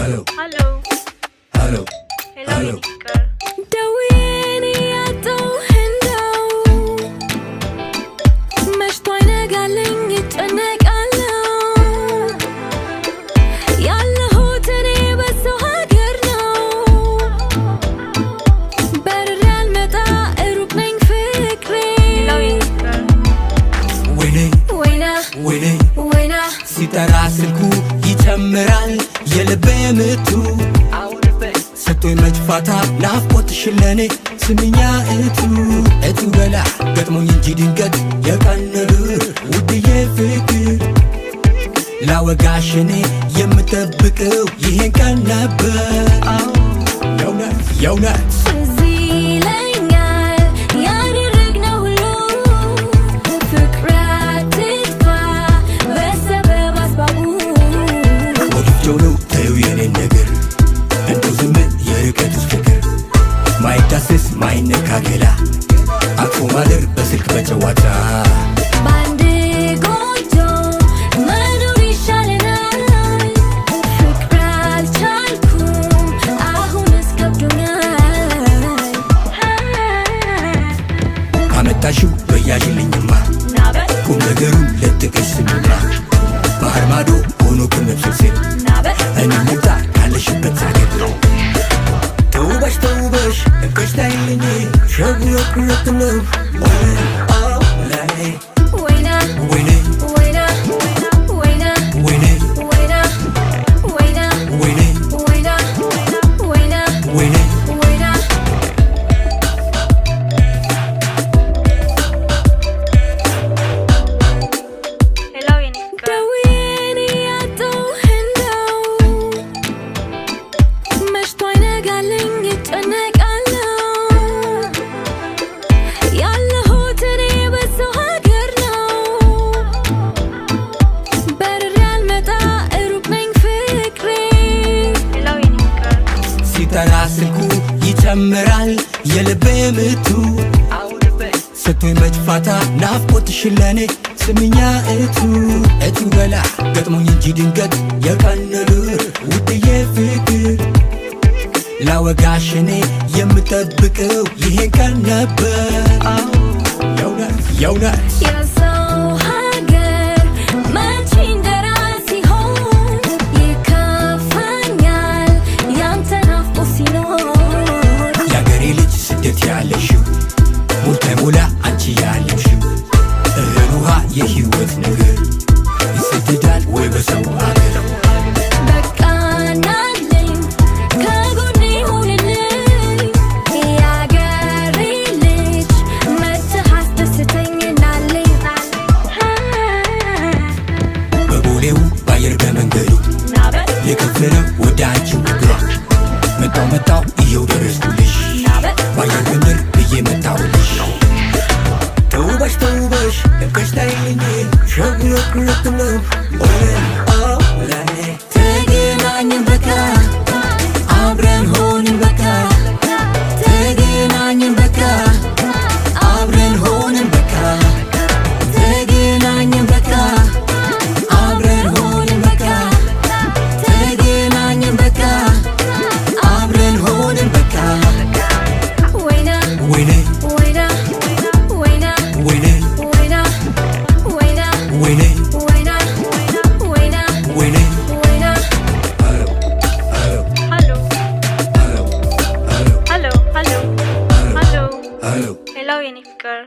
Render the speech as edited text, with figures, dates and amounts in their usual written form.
Hello. Hello. Hello. Hello, Hello. Inikar. دويني يا هندو مش طاينة قالين يتعنق ألو يالله هو تاني بس وهاجرنا برا المدائر وبنين فكري Hello, Inikar. وينا ሲጠራ ስልኩ ይጨምራል የልቤ ምቱ ሰጥቶኝ መጭፋታ ናፍቆትሽ ለኔ ስምኛ እቱ በላ ገጥሞኝ እንጂ ድንገት የቀንር ውድዬ ፍቅር ላወጋሽ እኔ የምጠብቀው ይሄን ቀን ነበር የእውነት እዚህ ይለኛል ያደረግነው ሁሉ ፍቅር አትጥፋ በሰበብ አስባቡ ወድጄው ነው ተይው የኔን ነገር እንደው ዝም የርቀትስ ፍቅር ማይዳሰስ ማይነካ ገላ አቅፎ ማደር በስልክ በጨዋታ በአንድ ጎጆ መኖር ይሻለናል ፍቅር አልቻልኩም አሁንስ ከብዶኛል ካመጣሽው በያዥልኝማ Naber. ቁም ነገሩን ለጥቀሽ ስሚማ ባህር ማዶ ሆኖ ከመብሰልሴል Naber. እኔ ልምጣ ካለሽበት አገር ተውበሽ እቅሽ ታይልኝ ሸጉረቁረቅ ነው ላይ ወይና ወይኔ ወይና ወይና ወይኔ ወይና ወይና ወይኔ ወይና ወይና ወይኔ ወይና Hello, Inikar. دويني يا هندو مش طاينة قالين يتعنق ألو يالله هو تاني بس وهاجرنا برا المدائر وبنين فكري Hello, Inikar. ሲጠራ ስልኩ ይጨምራል የልቤ ምቱ ሰጥቶኝ መጭፋታ ናፍቆትሽ ለኔ ስምኛ እቱ በላ ገጥሞኝ እንጂ ድንገት የቀንር ውድዬ ፍቅር ላወጋሽ እኔ የምጠብቀው ይሄን ቀን ነበር የእውነት የሰው ሀገር መቼ እንደራስ ሲሆን ይከፋኛል ያንተ ናፍቆት ሲኖር የአገሬ ልጅ ስደት ያለሽው ሞልታ ሞላ አንቺ ያለሽው እህል ውሃ የህይወት ነገር ይሰደዳል ወይ በሰው ሀገር በቃ ናለኝ ከጎኔ ሁንልኝ የአገሬ ልጅ መጥተህ አስደስተኝ ናለኝ በቦሌው ባየር በመንገዱ Naber. የከፈለው ወደ አንቺው እግሯ መጣው ይኸው ደረስኩልሽ Naber. ባየር ግምር ብዬ መጣሁልሽ ተውበሽ እቅሽ ታይልኝ ሸጉረቁረቅ ነው ላይ ተገናኘን በቃ አብረን ሆንን በቃ ተገናኘን በቃ አብረን ሆንን በቃ ተገናኘን በቃ አብረን ሆንን በቃ ተገናኘን በቃ አብረን ሆንን በቃ ወይና ወይኔ ወይና ወይና ወይኔ ወይና ወይና ወይኔ ወይና ወይና ወይኔ ወይና Hello. Hello. Hello. Hello. Hello. Hello, Inikar.